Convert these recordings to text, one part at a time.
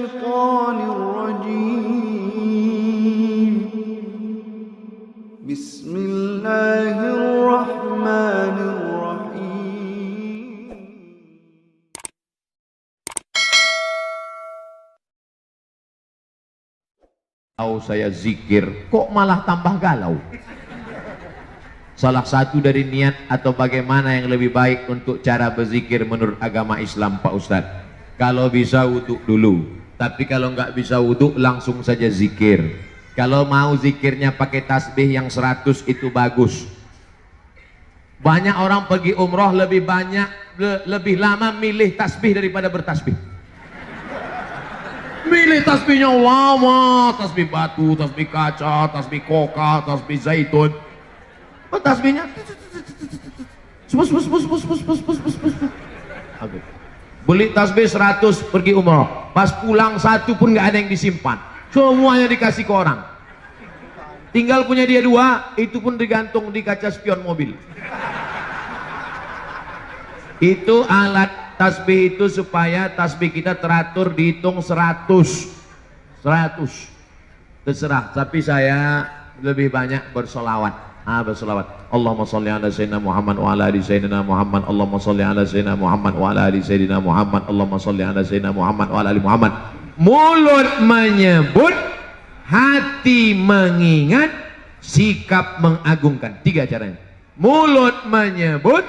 الشيطان الرجيم بسم الله الرحمن الرحيم Kalau saya zikir kok malah tambah galau. Salah satu dari niat atau bagaimana yang lebih baik untuk cara berzikir menurut agama Islam, Pak Ustadz? Kalau bisa wudhu dulu, tapi kalau nggak bisa wudhu langsung saja zikir. Kalau mau zikirnya pakai tasbih yang 100 itu bagus. Banyak orang pergi umroh lebih lama milih tasbih daripada bertasbih. Milih tasbihnya lama, tasbih batu, tasbih kaca, tasbih koka, tasbih zaitun. Oh, tasbihnya beli tasbih 100 pergi umroh, pas pulang satu pun nggak ada yang disimpan, semuanya dikasih ke orang, tinggal punya dia 2, itu pun digantung di kaca spion mobil. Itu alat tasbih itu supaya tasbih kita teratur, dihitung 100 terserah, tapi saya lebih banyak bersolawat. Bersolawat. Allahumma sholli ala sayyidina Muhammad wa ala ali sayyidina Muhammad. Allahumma sholli ala sayyidina Muhammad wa ala ali sayyidina Muhammad. Allahumma sholli ala sayyidina Muhammad wa ala ali Muhammad. Mulut menyebut, hati mengingat, sikap mengagungkan. 3 caranya. Mulut menyebut,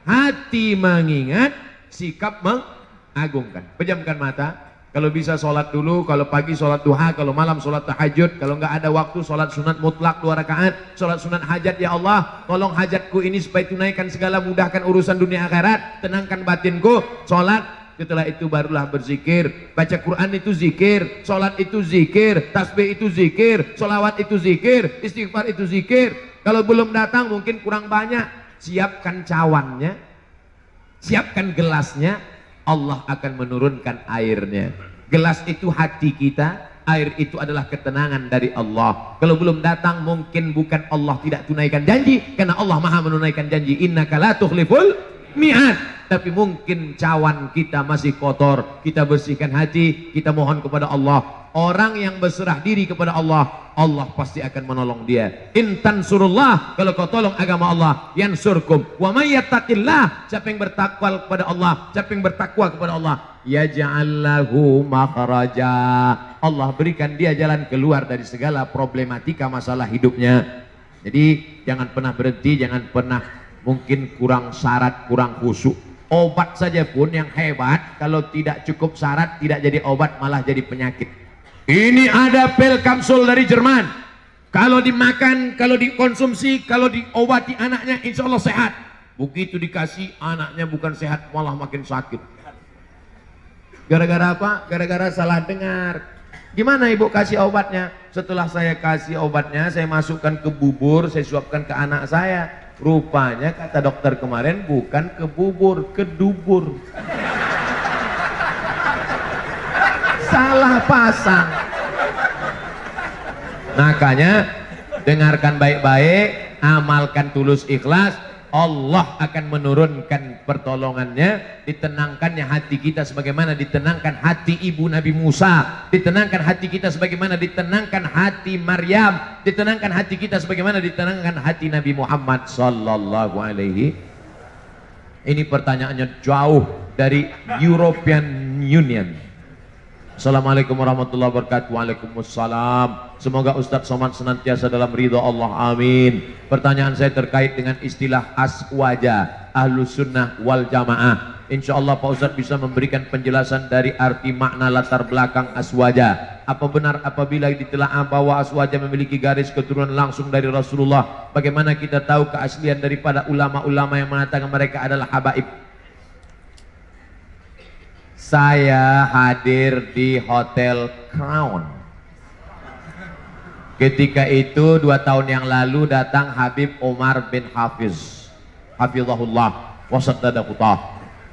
hati mengingat, sikap mengagungkan. Pejamkan mata. Kalau bisa sholat dulu, kalau pagi sholat duha, kalau malam sholat tahajud, kalau nggak ada waktu sholat sunat mutlak 2 rakaat, sholat sunat hajat. Ya Allah, tolong hajatku ini supaya tunaikan segala, mudahkan urusan dunia akhirat, tenangkan batinku. Sholat, setelah itu barulah berzikir. Baca Quran itu zikir, sholat itu zikir, tasbih itu zikir, sholawat itu zikir, istighfar itu zikir. Kalau belum datang mungkin kurang banyak, siapkan cawannya, siapkan gelasnya. Allah akan menurunkan airnya. Gelas itu hati kita, air itu adalah ketenangan dari Allah. Kalau belum datang mungkin bukan Allah tidak tunaikan janji, karena Allah maha menunaikan janji. Innaka la tukhliful mi'ad. Tapi mungkin cawan kita masih kotor, kita bersihkan hati, kita mohon kepada Allah. Orang yang berserah diri kepada Allah, Allah pasti akan menolong dia. In tansurullah, kalau kau tolong agama Allah, yansurkum. Wa may yattaqillah, siapa yang bertakwa kepada Allah, siapa yang bertakwa kepada Allah, yaj'al lahu makhraja. Allah berikan dia jalan keluar dari segala problematika masalah hidupnya. Jadi jangan pernah berhenti, jangan pernah mungkin kurang syarat, kurang khusyuk. Obat saja pun yang hebat, kalau tidak cukup syarat tidak jadi obat, malah jadi penyakit. Ini ada pil kapsul dari Jerman. Kalau dimakan, kalau dikonsumsi, kalau diobati anaknya, insya Allah sehat. Begitu dikasih, anaknya bukan sehat, malah makin sakit. Gara-gara apa? Gara-gara salah dengar. Gimana ibu kasih obatnya? Setelah saya kasih obatnya, saya masukkan ke bubur, saya suapkan ke anak saya. Rupanya kata dokter kemarin bukan ke bubur, ke dubur. Salah pasang. Makanya dengarkan baik-baik, amalkan tulus ikhlas, Allah akan menurunkan pertolongannya, ditenangkannya hati kita sebagaimana ditenangkan hati ibu Nabi Musa, ditenangkan hati kita sebagaimana ditenangkan hati Maryam, ditenangkan hati kita sebagaimana ditenangkan hati Nabi Muhammad sallallahu alaihi. Ini pertanyaannya jauh dari European Union. Assalamualaikum warahmatullahi wabarakatuh. Waalaikumsalam. Semoga Ustadz Somad senantiasa dalam ridho Allah, amin. Pertanyaan saya terkait dengan istilah aswaja, ahlus sunnah wal jamaah. Insya Allah Pak Ustadz bisa memberikan penjelasan dari arti makna latar belakang aswaja. Apa benar apabila ditelaah bahwa aswaja memiliki garis keturunan langsung dari Rasulullah? Bagaimana kita tahu keaslian daripada ulama-ulama yang mengatakan mereka adalah habaib? Saya hadir di Hotel Crown. Ketika itu 2 tahun yang lalu datang Habib Umar bin Hafiz, hafizahullah wasaddadaqutah.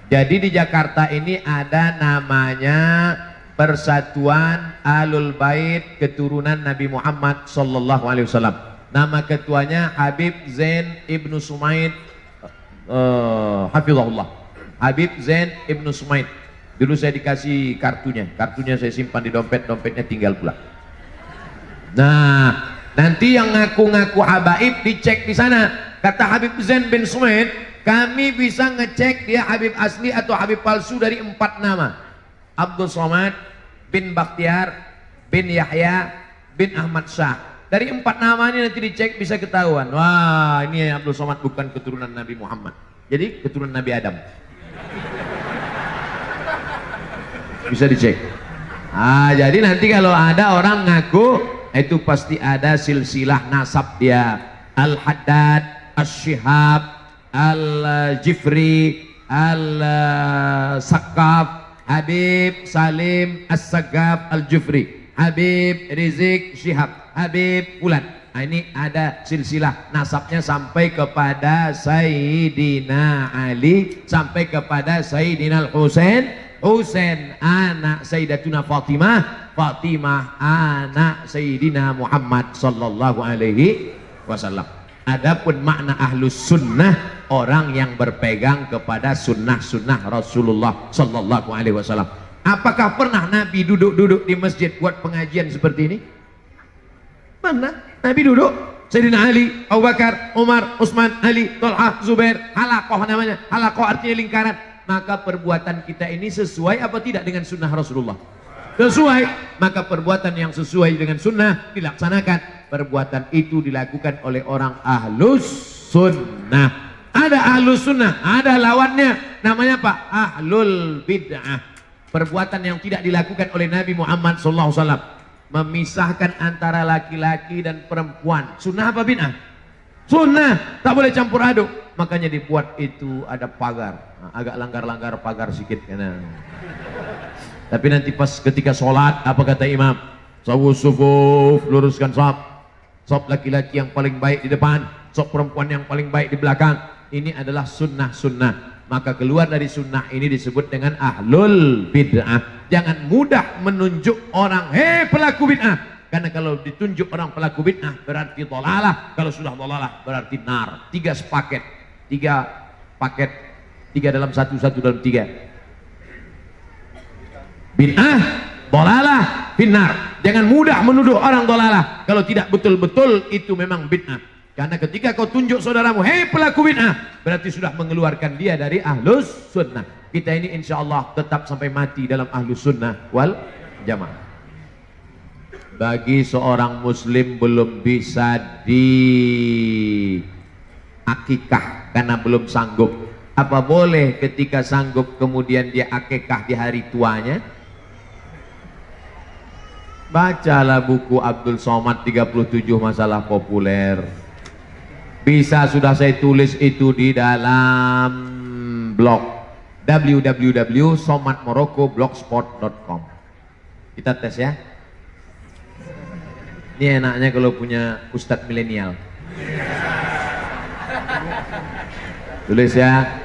Jadi di Jakarta ini ada namanya Persatuan Ahlul Bait Keturunan Nabi Muhammad sallallahu alaihi wasallam. Nama ketuanya Habib Zain Ibnu Sumaid, hafizahullah. Habib Zain Ibnu Sumaid. Dulu saya dikasih kartunya saya simpan di dompet, dompetnya tinggal pula. Nah, nanti yang ngaku-ngaku habaib dicek di sana. Kata Habib Zain bin Sumaid, kami bisa ngecek dia habib asli atau habib palsu dari 4 nama. Abdul Somad bin Bakhtiar bin Yahya bin Ahmad Shah. Dari 4 nama ini nanti dicek bisa ketahuan. Wah, ini Abdul Somad bukan keturunan Nabi Muhammad. Jadi keturunan Nabi Adam. Bisa dicek. Jadi nanti kalau ada orang ngaku, itu pasti ada silsilah nasab dia. Al-Haddad, Al-Shihab, Al-Jifri, Al-Sakaf, Habib Salim As-Sagaf Al-Jufri, Habib Rizik Syihab, Habib Fulan. Ini ada silsilah nasabnya sampai kepada Sayyidina Ali, sampai kepada Sayyidina Al-Husain, Husain anak Sayyidatuna Fatimah, Fatimah anak Sayyidina Muhammad sallallahu alaihi wasallam. Adapun makna ahlus sunnah, orang yang berpegang kepada sunnah-sunnah Rasulullah sallallahu alaihi wasallam. Apakah pernah Nabi duduk-duduk di masjid buat pengajian seperti ini? Pernah. Nabi duduk, Sayyidina Ali, Abu Bakar, Umar, Utsman, Ali, Thalhah, Zubair, halaqah namanya. Halaqah artinya lingkaran. Maka perbuatan kita ini sesuai apa tidak dengan sunnah Rasulullah? Sesuai. Maka perbuatan yang sesuai dengan sunnah dilaksanakan. Perbuatan itu dilakukan oleh orang ahlus sunnah. Ada ahlus sunnah, ada lawannya. Namanya apa? Ahlul bid'ah. Perbuatan yang tidak dilakukan oleh Nabi Muhammad SAW, memisahkan antara laki-laki dan perempuan. Sunnah apa bid'ah? Sunnah, tak boleh campur aduk. Makanya dibuat itu ada pagar. Agak langgar-langgar pagar sedikit karena. Tapi nanti pas ketika sholat, apa kata imam? Sawus sufuf, luruskan shaf. Shaf laki-laki yang paling baik di depan, shaf perempuan yang paling baik di belakang. Ini adalah sunnah-sunnah. Maka keluar dari sunnah ini disebut dengan ahlul bid'ah. Jangan mudah menunjuk orang, hei pelaku bid'ah. Karena kalau ditunjuk orang pelaku bid'ah berarti dhalalah. Kalau sudah dhalalah berarti nar. 3 sepaket, 3 paket, 3 dalam 1, 1 dalam 3. Bid'ah, dhalalah, finnar. Jangan mudah menuduh orang dhalalah kalau tidak betul-betul itu memang bid'ah. Karena ketika kau tunjuk saudaramu, hei pelaku bid'ah, berarti sudah mengeluarkan dia dari ahlus sunnah. Kita ini insya Allah tetap sampai mati dalam ahlus sunnah wal jamaah. Bagi seorang muslim belum bisa diakikah karena belum sanggup, apa boleh ketika sanggup kemudian dia akikah di hari tuanya? Bacalah buku Abdul Somad 37 masalah populer. Bisa sudah saya tulis itu di dalam blog www.somadmorocco.blogspot.com. Kita tes ya. Ini enaknya kalau punya ustadz milenial. Tulis ya,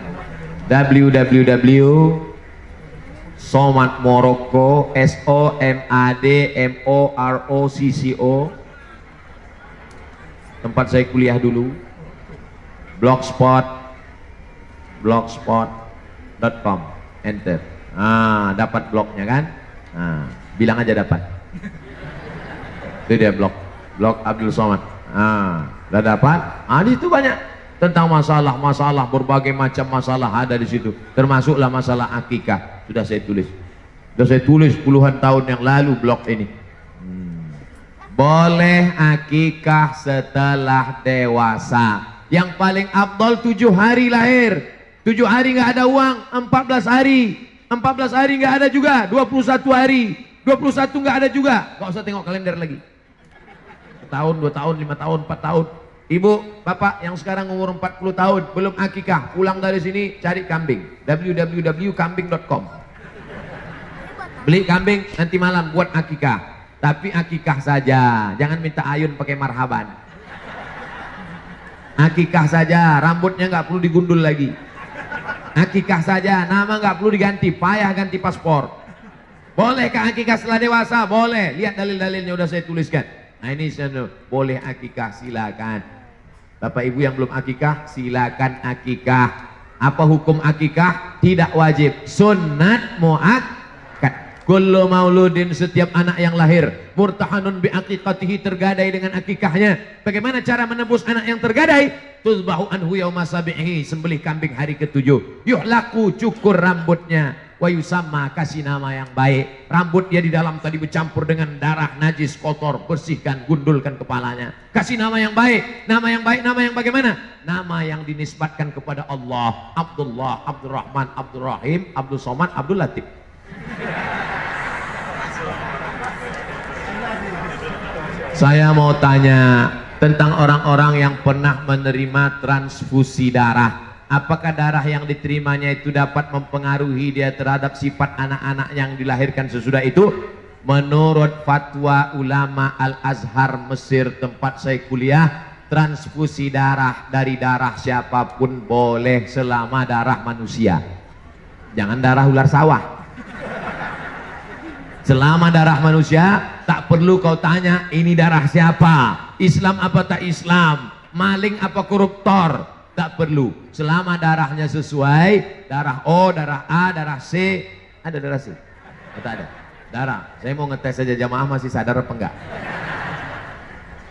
www.somadmorocco, SOMADMOROCCO, tempat saya kuliah dulu, blogspot.com, enter. Dapat blognya kan? Bilang aja dapat. Itu dia blog Abdul Somad. Udah dapat? Di situ banyak tentang masalah berbagai macam masalah ada di situ. Termasuklah masalah akikah. Sudah saya tulis puluhan tahun yang lalu blog ini. Boleh akikah setelah dewasa. Yang paling afdal 7 hari lahir. 7 hari nggak ada uang, 14 hari. 14 hari nggak ada juga, 21 hari. 21 nggak ada juga. Gak usah tengok kalender lagi. Tahun, 2 tahun, 5 tahun, 4 tahun. Ibu, bapak yang sekarang umur 40 tahun belum akikah, pulang dari sini cari kambing. www.kambing.com. Beli kambing, nanti malam buat akikah. Tapi akikah saja, jangan minta ayun pakai marhaban. Akikah saja, rambutnya nggak perlu digundul lagi. Akikah saja, nama nggak perlu diganti, payah ganti paspor. Bolehkah akikah setelah dewasa? Boleh. Lihat dalil-dalilnya udah saya tuliskan. Nah ini boleh akikah, silakan. Bapak ibu yang belum akikah, silakan akikah. Apa hukum akikah? Tidak wajib, sunnat muakkad. Kullu mauludin, setiap anak yang lahir, murtahanun bi aqiqatihi, tergadai dengan akikahnya. Bagaimana cara menebus anak yang tergadai? Tuzbahu anhu yauma sabihi, sembelih kambing hari ke-7. Yuhlaku, cukur rambutnya. Wa yusamma, kasih nama yang baik. Rambut dia di dalam tadi bercampur dengan darah najis kotor, bersihkan, gundulkan kepalanya. Kasih nama yang baik. Nama yang baik, nama yang bagaimana? Nama yang dinisbatkan kepada Allah. Abdullah, Abdurrahman, Abdurrahim, Abdul Somad, Abdul Latif. Saya mau tanya tentang orang-orang yang pernah menerima transfusi darah. Apakah darah yang diterimanya itu dapat mempengaruhi dia terhadap sifat anak-anak yang dilahirkan sesudah itu? Menurut fatwa ulama Al-Azhar Mesir tempat saya kuliah, transfusi darah dari darah siapapun boleh selama darah manusia. Jangan darah ular sawah. Selama darah manusia, tak perlu kau tanya ini darah siapa, Islam apa tak Islam, maling apa koruptor. Tak perlu, selama darahnya sesuai, darah O, darah A, darah C. Ada darah C? Tak ada darah. Saya mau ngetes saja jamaah masih sadar apa enggak.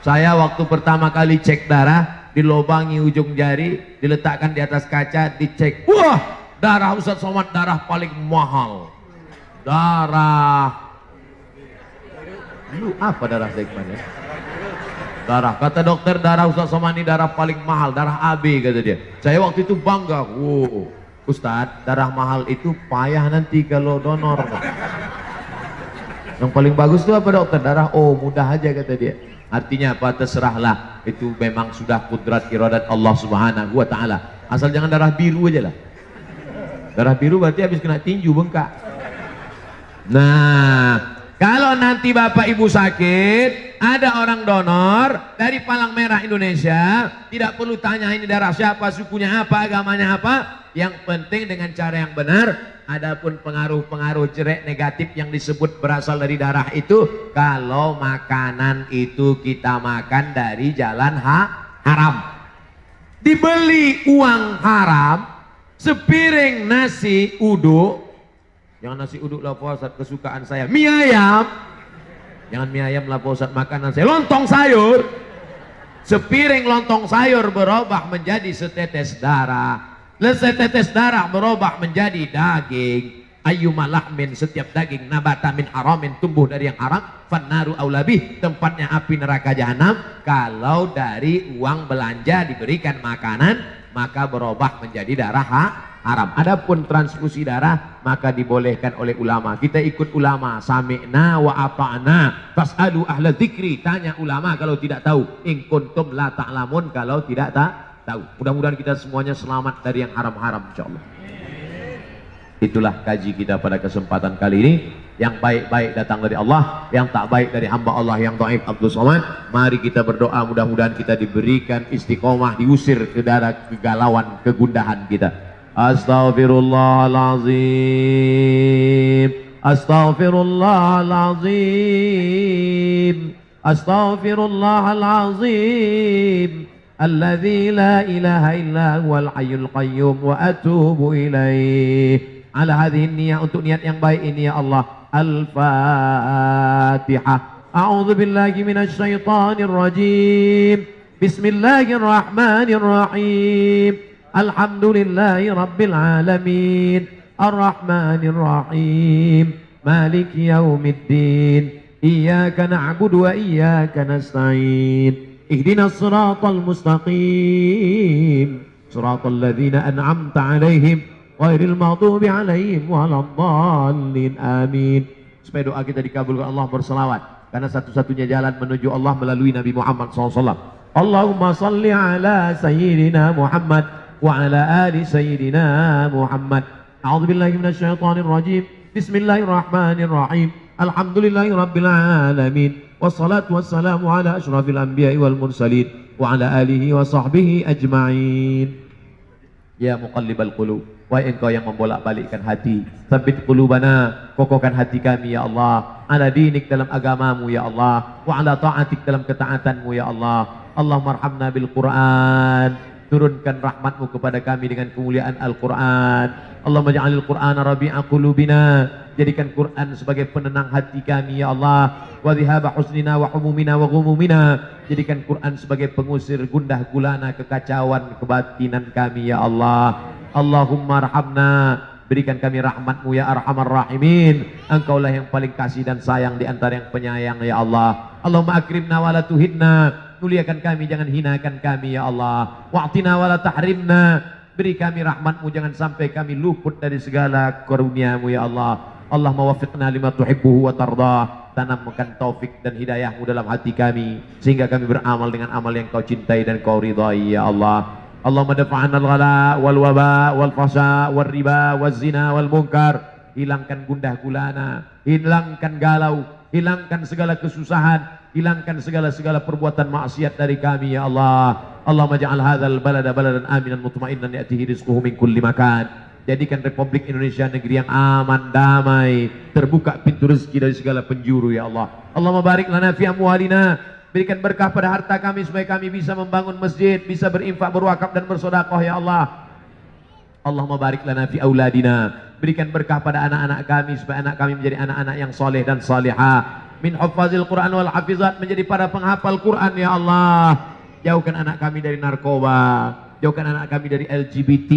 Saya waktu pertama kali cek darah, dilobangi ujung jari, diletakkan di atas kaca, dicek. Wah, darah Ustadz Somad darah paling mahal. Darah lu apa darah segmen ya? Darah, kata dokter, darah Ustadz Somad ini darah paling mahal, darah AB kata dia. Saya waktu itu bangga. Wow, Ustadz, darah mahal itu payah nanti kalau donor. Yang paling bagus itu apa dokter? Darah O, mudah aja kata dia. Artinya apa? Terserahlah, itu memang sudah kudrat iradat Allah Subhanahu wa ta'ala. Asal jangan darah biru aja lah. Darah biru berarti habis kena tinju bengkak. Nah, kalau nanti bapak ibu sakit, ada orang donor dari Palang Merah Indonesia, tidak perlu tanya ini darah siapa, sukunya apa, agamanya apa. Yang penting dengan cara yang benar. Adapun pengaruh-pengaruh jelek negatif yang disebut berasal dari darah itu, kalau makanan itu kita makan dari jalan haram, dibeli uang haram, sepiring nasi uduk. Jangan nasi uduk lah Pak Ustadz, kesukaan saya mie ayam. Jangan mie ayam lah Pak Ustadz, makanan saya lontong sayur. Sepiring lontong sayur berubah menjadi setetes darah. Setetes darah berubah menjadi daging. Ayyuma lahmin, setiap daging nabata min haramin, tumbuh dari yang haram, fannaru aulabih, tempatnya api neraka jahanam. Kalau dari uang belanja diberikan makanan, maka berubah menjadi darah haram. Adapun transfusi darah maka dibolehkan oleh ulama. Kita ikut ulama, sami'na wa ata'na. Fas'alu ahla dzikri, tanya ulama kalau tidak tahu. In kuntum la ta'lamun, kalau tidak tahu. Mudah-mudahan kita semuanya selamat dari yang haram-haram insyaallah. Itulah kaji kita pada kesempatan kali ini. Yang baik-baik datang dari Allah, yang tak baik dari hamba Allah yang dhaif Abdul Somad. Mari kita berdoa, mudah-mudahan kita diberikan istiqomah, diusir ke daerah kegalauan, kegundahan kita. Astaghfirullahalazim, astaghfirullahalazim, astaghfirullahalazim, alladzi la ilaha illa huwal hayyul qayyum wa atubu ilaih. Ala hadhihi niyyah, untuk niat yang baik ini ya Allah. Al-Fatihah. A'udzu billahi minasy syaithanir rajim. Bismillahirrahmanirrahim. Alhamdulillahi rabbil alamin. Ar-Rahmanir Rahim. Maliki yaumiddin. Iyyaka na'budu wa iyyaka nasta'in. Ihdinas siratal mustaqim. Siratal ladzina an'amta 'alaihim ghairil maghdubi 'alaihim waladdallin. Amin. Supaya doa kita dikabulkan Allah, berselawat, karena satu-satunya jalan menuju Allah melalui Nabi Muhammad SAW. Allahumma salli ala sayyidina Muhammad wa ala ali sayyidina Muhammad. A'udzu billahi minasy syaithanir rajim. Bismillahirrahmanirrahim. Alhamdulillahi rabbil alamin. Wassalatu wassalamu ala asyrafil anbiya'i wal mursalin wa ala alihi wa sahbihi ajma'in. Ya muqallibal qulub, wahai engkau yang membolak-balikkan hati, tsabbit qulubana, kokohkan hati kami ya Allah, ala dinik, dalam agamamu ya Allah, wa ala ta'atik, dalam ketaatanmu ya Allah. Allahumma arhamna bil Qur'an, turunkan rahmatmu kepada kami dengan kemuliaan Al-Quran. Allahumma ja'alil Qur'ana rabi'a qulubina, jadikan Quran sebagai penenang hati kami ya Allah. Wa dhihaba husnina wa humumina wa ghumumina, jadikan Quran sebagai pengusir gundah gulana kekacauan kebatinan kami ya Allah. Allahumma arhamna, berikan kami rahmatmu ya arhamar rahimin. Engkaulah yang paling kasih dan sayang di antara yang penyayang ya Allah. Allahumma akrimna wa la tuhinna, muliakan kami, jangan hinakan kami ya Allah. Wa'tina wa la tahrimna, beri kami rahmatmu, jangan sampai kami luput dari segala karuniamu ya Allah. Allah mawafiqna lima tuhibbuhu wa tardah, tanamkan taufik dan hidayahmu dalam hati kami, sehingga kami beramal dengan amal yang kau cintai dan kau ridhai ya Allah. Allahumma dafa'ana al-ghala wal waba wal fasha wal riba wal zina wal munkar, hilangkan gundah gulana, hilangkan galau, hilangkan segala kesusahan, hilangkan segala perbuatan maksiat dari kami ya Allah. Allahumma ja'al hadzal balada baladan aminan mutmainnan ya'tihi rizquhu min kulli makan, jadikan Republik Indonesia negeri yang aman, damai, terbuka pintu rezeki dari segala penjuru ya Allah. Allahumma barik lana fi amwalina, berikan berkah pada harta kami supaya kami bisa membangun masjid, bisa berinfak, berwakaf dan bersedekah ya Allah. Allahumma barik lana fi auladina, berikan berkah pada anak-anak kami supaya anak kami menjadi anak-anak yang soleh dan salihah, min hufazil Quran wal hafizat, menjadi para penghafal Quran ya Allah. Jauhkan anak kami dari narkoba, jauhkan anak kami dari LGBT,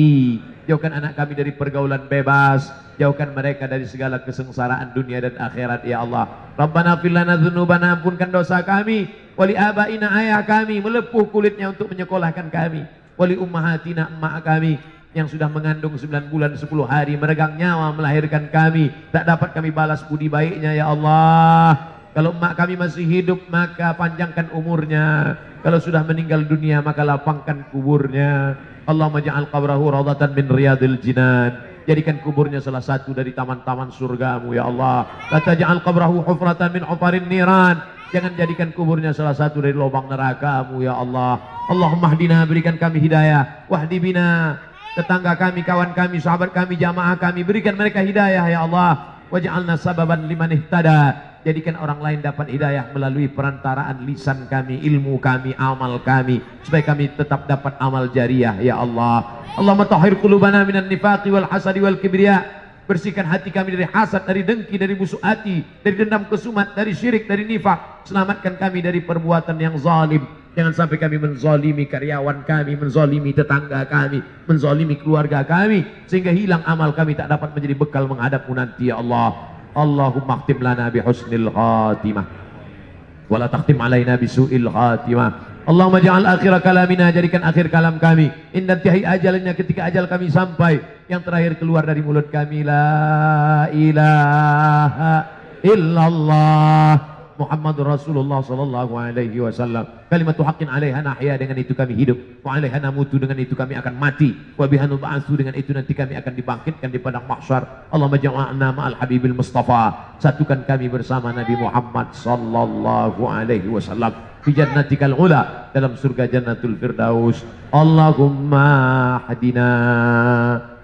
jauhkan anak kami dari pergaulan bebas, jauhkan mereka dari segala kesengsaraan dunia dan akhirat ya Allah. Rabbana fir lana dzunubana, ampunkan dosa kami, wali abaina, ayah kami melepuh kulitnya untuk menyekolahkan kami, wali ummahatina, emak kami yang sudah mengandung 9 bulan 10 hari, meregang nyawa melahirkan kami, tak dapat kami balas budi baiknya ya Allah. Kalau emak kami masih hidup maka panjangkan umurnya, kalau sudah meninggal dunia maka lapangkan kuburnya. Allahumma ja'al qabrahu rawdatan min riyadil jinan, jadikan kuburnya salah satu dari taman-taman surgamu ya Allah. La taj'al qabrahu hufratan min hufarin niran, jangan jadikan kuburnya salah satu dari lubang nerakamu ya Allah. Allahumma hdina, berikan kami hidayah, wahdi bina, tetangga kami, kawan kami, sahabat kami, jamaah kami, berikan mereka hidayah ya Allah. Waj'alna sababan liman ihtada, jadikan orang lain dapat hidayah melalui perantaraan lisan kami, ilmu kami, amal kami, supaya kami tetap dapat amal jariah ya Allah. Allahumma tahhir qulubana minan nifaqi wal hasadi wal kibriya, bersihkan hati kami dari hasad, dari dengki, dari busuk hati, dari dendam kesumat, dari syirik, dari nifak. Selamatkan kami dari perbuatan yang zalim, jangan sampai kami menzalimi karyawan kami, menzalimi tetangga kami, menzalimi keluarga kami, sehingga hilang amal kami, tak dapat menjadi bekal menghadapmu nanti ya Allah. Allahumma khtim lana bi husnil khatimah wa la takhtim alaina bi su'il khatimah. Allahumma ja'al akhir kalamina, jadikan akhir kalam kami, inna tihi ajalnya, ketika ajal kami sampai, yang terakhir keluar dari mulut kami, la ilaha illallah Muhammadur Rasulullah sallallahu alaihi wasallam. Kalimatu haqqin 'alaiha nahya, dengan itu kami hidup, wa 'alaiha namutu, dengan itu kami akan mati, wa biha nub'atsu, dengan itu nanti kami akan dibangkitkan di padang mahsyar. Allahumma ja'alna ma'al habibil mustafa, satukan kami bersama Nabi Muhammad sallallahu alaihi wasallam fi jannatikal ula, dalam surga jannatul firdaus. Allahumma hadina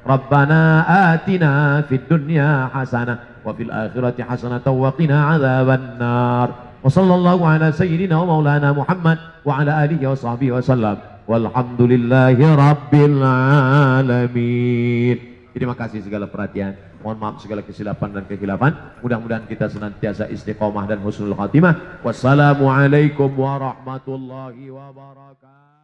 Rabbana atina fid dunya hasanah wa fil akhirati hasanatan wa qina adzaban nar. Wa sallallahu ala sayyidina wa maulana Muhammad wa ala alihi wa sahbihi wa sallam. Walhamdulillahi rabbil alamin. Terima kasih segala perhatian. Mohon maaf segala kesilapan dan kekhilafan. Mudah-mudahan kita senantiasa istiqomah dan husnul khatimah. Wassalamualaikum warahmatullahi wabarakatuh.